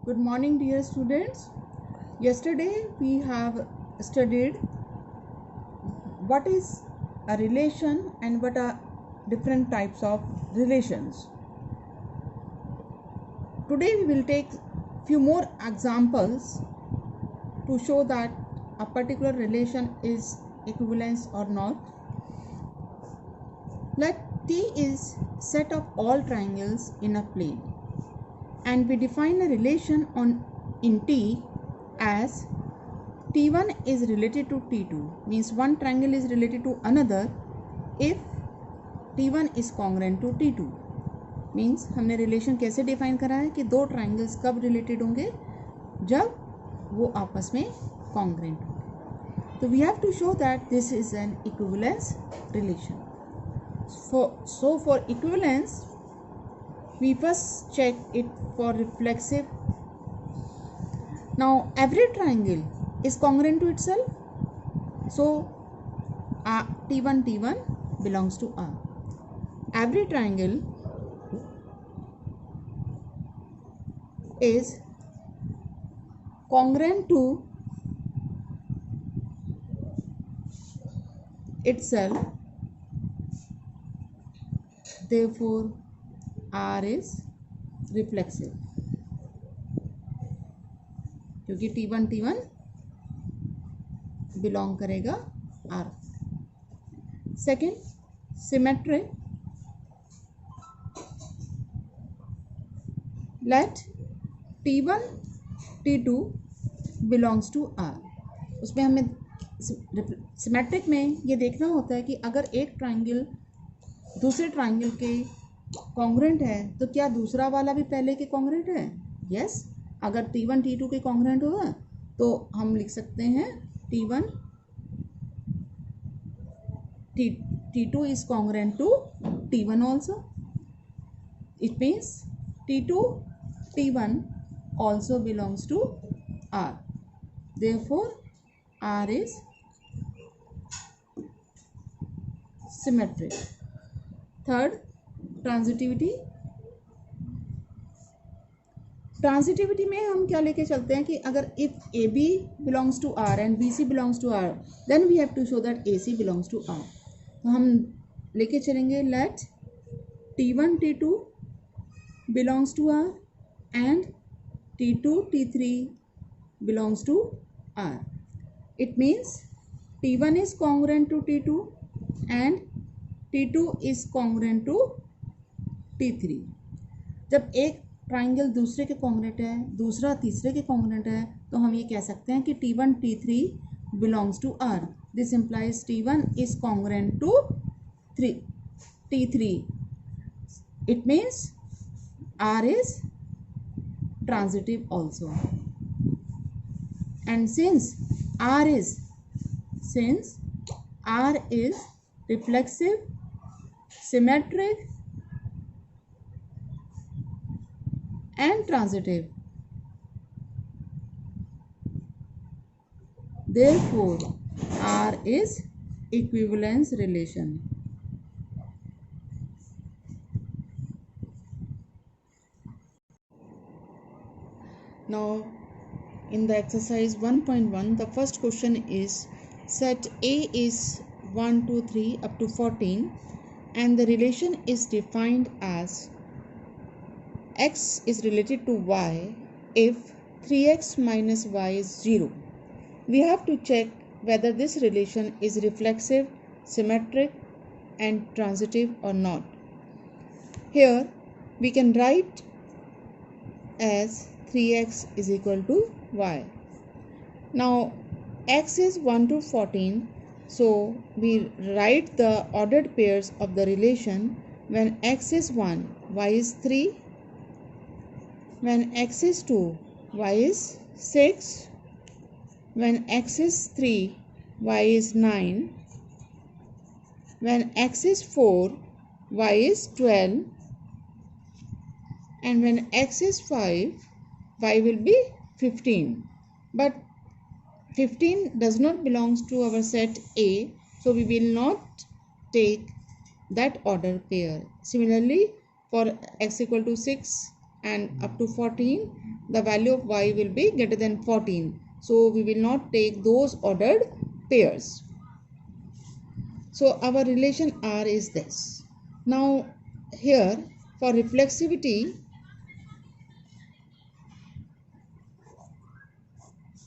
Good morning, dear students. Yesterday we have studied what is a relation and what are different types of relations. Today we will take few more examples to show that a particular relation is equivalence or not. Let T is set of all triangles in a plane, and we define a relation in T as T1 is related to T2, means one triangle is related to another if T1 is congruent to T2. Means हमने relation कैसे define करा है कि दो triangles कब related होंगे, जब वो आपस में कॉन्ग्रेंट होंगे. तो we have to show that this is an equivalence relation. So for equivalence we first check it for reflexive. Now every triangle is congruent to itself, so T1 belongs to R. Every triangle is congruent to itself, therefore R is reflexive, क्योंकि T1 belong करेगा R. Second, symmetric. Let T1 T2 belongs to R. उसमें हमें symmetric में ये देखना होता है कि अगर एक ट्राइंगल दूसरे ट्राइंगल के कॉन्ग्रेंट है तो क्या दूसरा वाला भी पहले के कॉन्ग्रेंट है. यस. अगर T1 T2 के कॉन्ग्रेंट होगा तो हम लिख सकते हैं T2 is congruent to T1 also. It means T2 T1 also belongs to R. Therefore R is symmetric. Third, transitivity. Transitivity में हम क्या लेके चलते हैं कि अगर if AB belongs to R and BC belongs to R, then we have to show that AC belongs to R. तो हम लेके चलेंगे let T1 T2 belongs to R and T2 T3 belongs to R. It means T1 is congruent to T2 and T2 is congruent to T3. जब एक triangle दूसरे के congruent है, दूसरा तीसरे के कॉन्ग्रुएंट है, तो हम ये कह सकते हैं कि T1 T3 belongs to R. This implies T1 is congruent to T3. It means R is transitive also. And since R is reflexive, symmetric and transitive, therefore R is equivalence relation. Now in the exercise 1.1, the first question is set A is 1 2 3 up to 14 and the relation is defined as x is related to y if 3x minus y is 0. We have to check whether this relation is reflexive, symmetric and transitive or not. Here we can write as 3x is equal to y. Now x is 1 to 14, so we write the ordered pairs of the relation. When x is 1, y is 3. When x is 2, y is 6. When x is 3, y is 9. When x is 4, y is 12. And when x is 5, y will be 15. But 15 does not belongs to our set A, so we will not take that order pair. Similarly, for x equal to 6 and up to 14, the value of y will be greater than 14. So we will not take those ordered pairs. So our relation R is this. Now here for reflexivity,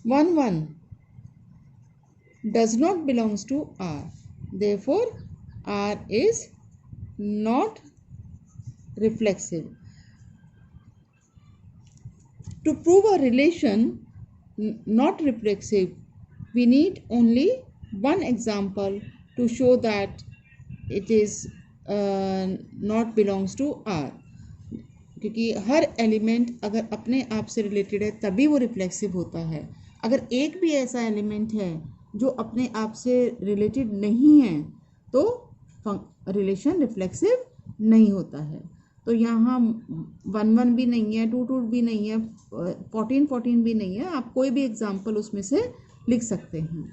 1 1 does not belongs to R. Therefore R is not reflexive. To prove a relation not reflexive, we need only one example to show that it is not belongs to R. क्योंकि हर element अगर अपने आप से related है तभी वो reflexive होता है. अगर एक भी ऐसा एलिमेंट है जो अपने आप से रिलेटेड नहीं है तो रिलेशन रिफ्लेक्सिव नहीं होता है. तो यहाँ 1 1 भी नहीं है, 2 2 भी नहीं है, 14 14 भी नहीं है. आप कोई भी एग्जाम्पल उसमें से लिख सकते हैं.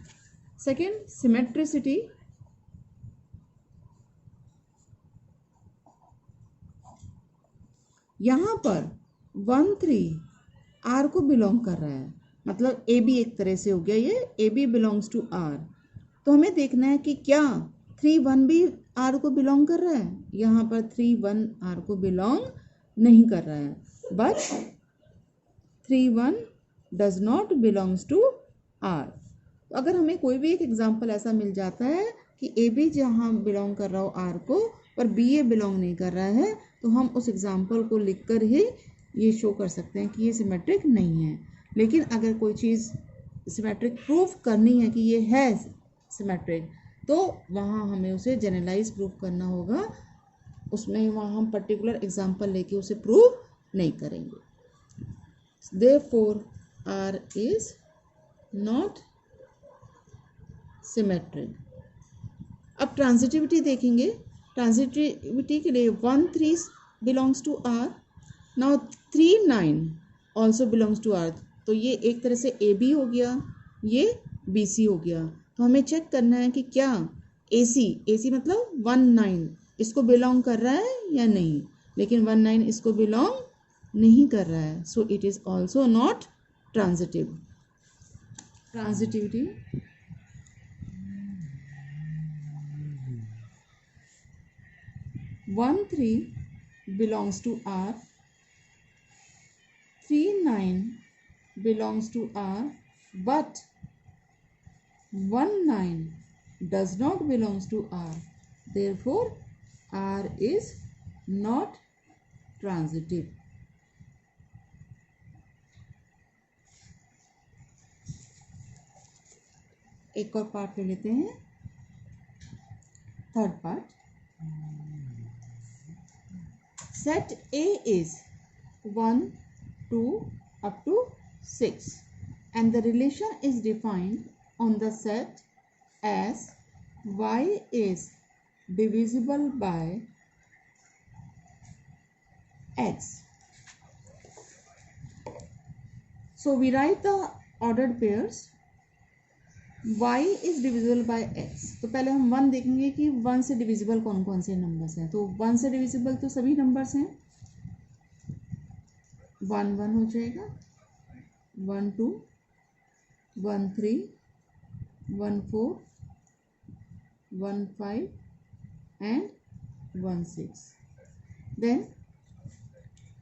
Second, symmetricity. यहाँ पर 1 3 R को बिलोंग कर रहा है, मतलब ए बी एक तरह से हो गया. ये A B belongs to R. तो हमें देखना है कि क्या 3 1 भी R को बिलोंग कर रहा है. यहाँ पर 3 1 R को बिलोंग नहीं कर रहा है, but 3 1 does not belongs to R. तो अगर हमें कोई भी एक एग्जाम्पल ऐसा मिल जाता है कि ए बी जहाँ बिलोंग कर रहा हो R को पर बी ए बिलोंग नहीं कर रहा है, तो हम उस एग्जाम्पल को लिखकर ही ये शो कर सकते हैं कि ये सिमेट्रिक नहीं है. लेकिन अगर कोई चीज़ सिमेट्रिक प्रूफ करनी है कि ये है सिमेट्रिक, तो वहाँ हमें उसे जनरलाइज प्रूफ करना होगा. उसमें वहाँ हम पर्टिकुलर एग्जाम्पल लेके उसे प्रूव नहीं करेंगे. Therefore R is not symmetric. अब ट्रांजिटिविटी देखेंगे. ट्रांजिटिविटी के लिए 1 3 belongs to R. Now 3 9 also belongs to R. तो ये एक तरह से ए बी हो गया, ये बी सी हो गया. तो हमें चेक करना है कि क्या ए सी मतलब 1 9 इसको बिलोंग कर रहा है या नहीं. लेकिन 1 9 इसको बिलोंग नहीं कर रहा है, so it is also not transitive. Transitivity. One 3 belongs to R. 3 9 belongs to R, but 1 9 does not belongs to R. Therefore, R is not transitive. एक और पार्ट ले लेते हैं. Third part. Set A is 1 2 up to 6 and the relation is defined on the set as y is divisible by x. So we write the ordered pairs. y is divisible by x. तो पहले हम 1 देखेंगे कि 1 से divisible कौन कौन से numbers हैं. तो 1 से डिविजिबल तो सभी नंबर्स हैं. 1 1 हो जाएगा, 1 2 1 3 1 4 1 5 and 1 6. Then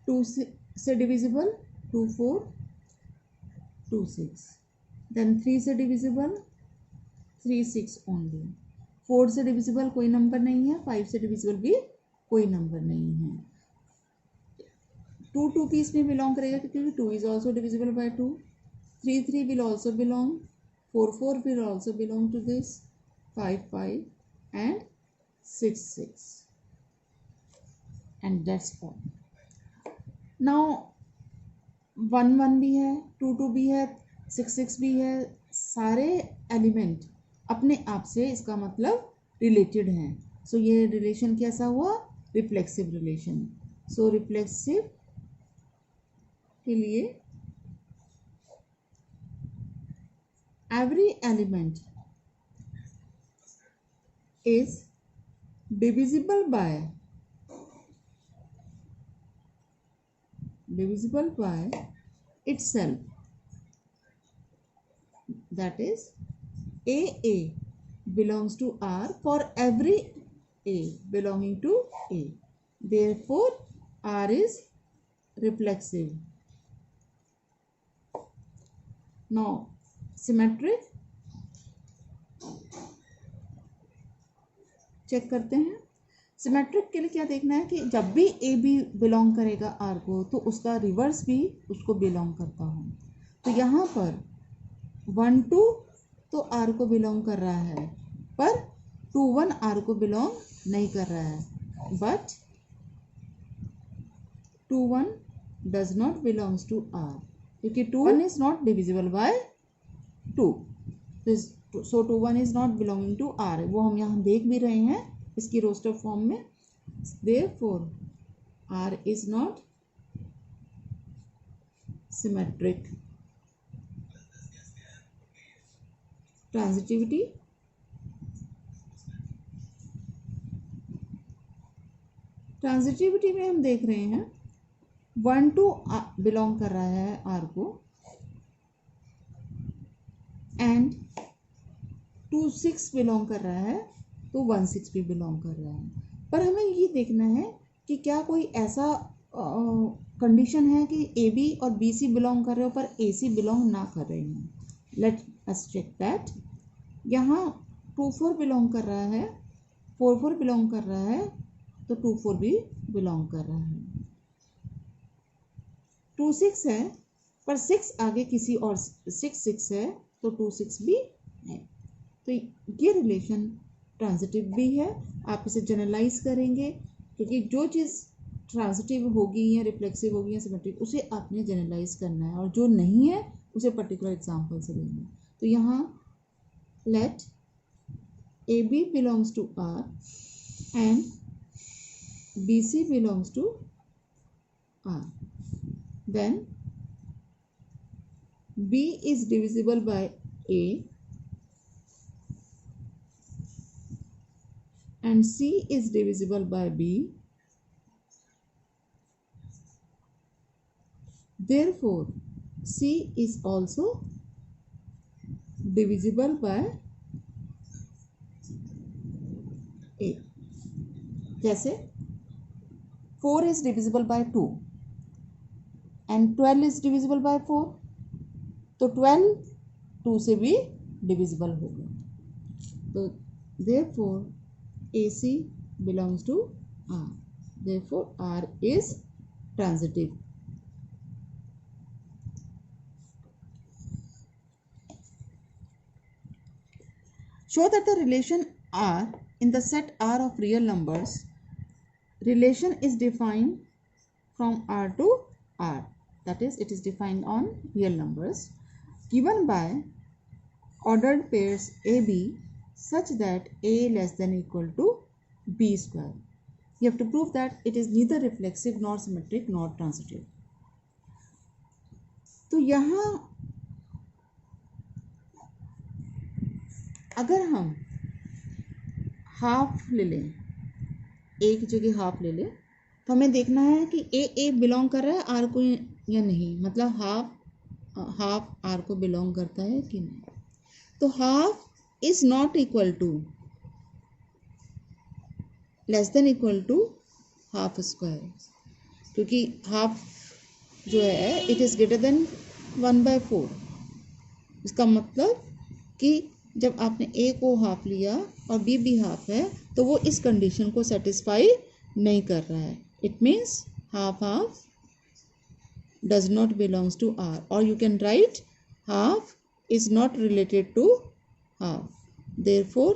2 से डिविजिबल 2 4 2 6. Then 3 से डिविजिबल 3 6 ओनली. 4 से डिविजिबल कोई नंबर नहीं है. 5 से डिविजिबल भी कोई नंबर नहीं है. 2 2 पीस में बिलोंग करेगा क्योंकि 2 is also divisible by 2. 3 3 will also belong. 4 4 will also belong to this. 5 5 and 6 6 and that's all. Now 1 1 भी है, 2 2 भी है, 6 6 भी है. सारे एलिमेंट अपने आप से इसका मतलब रिलेटेड हैं. सो ये रिलेशन कैसा हुआ? Reflexive relation. सो रिफ्लेक्सिव के लिए every element is divisible bye divisible by itself. That is, AA belongs to R for every A belonging to A. Therefore, R is reflexive. Now, symmetric. Check करते हैं. Symmetric के लिए क्या देखना है कि जब भी ए बी बिलोंग करेगा आर को तो उसका रिवर्स भी उसको बिलोंग करता हो. तो यहाँ पर 1 2 तो आर को बिलोंग कर रहा है, पर 2 1 आर को बिलोंग नहीं कर रहा है. But 2 1 does not belongs to R, क्योंकि 2 1 is not divisible by 2. So 2 1 is not belonging to R. वो हम यहाँ देख भी रहे हैं इसकी रोस्टर फॉर्म में. Therefore, R is not symmetric. Transitivity. Transitivity में हम देख रहे हैं 1 2 बिलोंग कर रहा है R को एंड 2 6 बिलोंग कर रहा है, तो 1 6 भी बिलोंग कर रहा है. पर हमें ये देखना है कि क्या कोई ऐसा कंडीशन है कि ए बी और बी सी बिलोंग कर रहे हो पर ए सी बिलोंग ना कर रहे हैं. Let us check that. यहाँ 2 4 बिलोंग कर रहा है, 4 4 बिलोंग कर रहा है, तो 2 4 भी बिलोंग कर रहा है. 2 6 है पर 6 आगे किसी और 6 6 है, तो 2 6 भी है. तो ये रिलेशन ट्रांजिटिव भी है. आप इसे जनरलाइज करेंगे, क्योंकि जो चीज़ ट्रांजिटिव होगी या रिफ्लेक्सिव होगी या सिमेट्रिक, उसे आपने जनरलाइज करना है, और जो नहीं है उसे पर्टिकुलर एग्जांपल से लेना है. तो यहाँ let A B belongs to R and B C belongs to R. Then B is divisible by A and C is divisible by B. Therefore, C is also divisible by A. जैसे 4 is divisible by 2 and 12 is divisible by 4, तो 12 2 से भी divisible होगा. तो therefore AC belongs to R. Therefore, R is transitive. Show that the relation R in the set R of real numbers. Relation is defined from R to R. That is, it is defined on real numbers given by ordered pairs AB such that A less than equal to B square. You have to prove that it is neither reflexive nor symmetric nor transitive. तो यहाँ अगर हम half ले लें, ए की जगह half ले लें, तो हमें देखना है कि ए बिलोंग कर रहा है आर को या नहीं. मतलब हाफ आर को बिलोंग करता है कि नहीं. तो half is not equal to less than equal to half square, क्योंकि हाफ जो है इट इज़ ग्रेटर देन 1/4. इसका मतलब कि जब आपने ए को हाफ लिया और बी भी हाफ है, तो वो इस कंडीशन को सेटिस्फाई नहीं कर रहा है. It means half half does not belongs to R, और you can write half is not related to half. Therefore,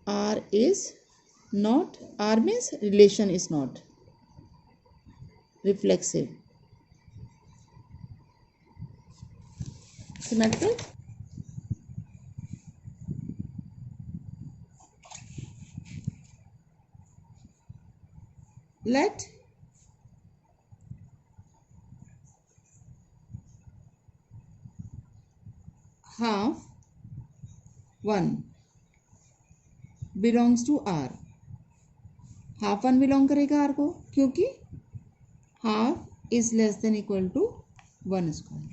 R is not, R means relation is not reflexive. Symmetric. Let half 1 belongs to R. Half 1 belong करेगा R को, क्योंकि half is less than equal to 1 square,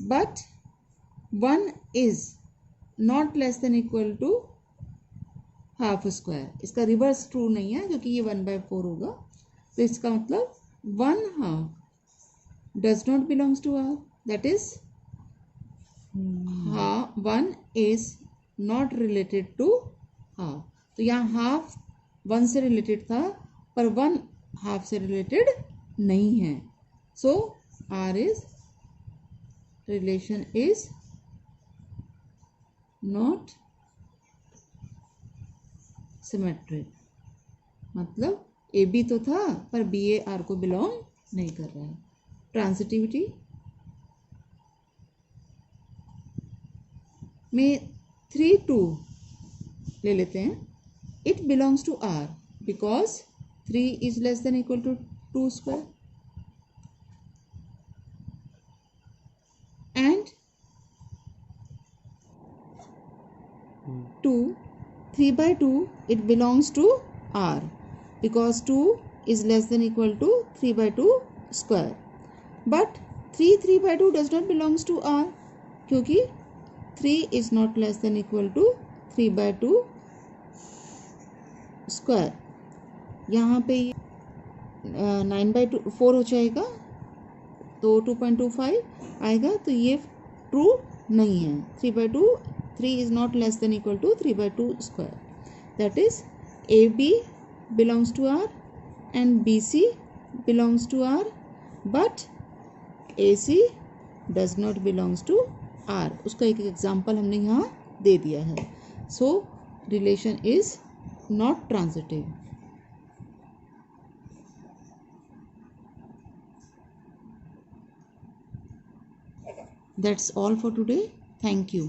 but 1 is not less than equal to half square. इसका reverse true नहीं है क्योंकि ये 1/4 होगा, तो इसका मतलब 1/2 does not belongs to R, that is 1 is not related to half. तो यहाँ हाफ 1 से रिलेटेड था पर 1 हाफ से रिलेटेड नहीं है. So R is relation is not symmetric. मतलब ए बी तो था पर बी ए आर को बिलोंग नहीं कर रहा है. ट्रांसिटिविटी में 3 2 ले लेते हैं. It belongs to R because 3 is less than equal to 2 square and 2 3/2 it belongs to R because 2 is less than equal to 3/2 square. But 3/2 does not belongs to R क्योंकि 3 is not less than equal to 3/2 square. यहाँ पे 9/4 हो जाएगा तो 2.25 आएगा, तो ये true नहीं है. 3 is not less than equal to 3/2 square. That is AB belongs to R and BC belongs to R, but AC does not belongs to R. उसका एक एग्जाम्पल हमने यहाँ दे दिया है. So relation is not transitive. That's all for today. Thank you.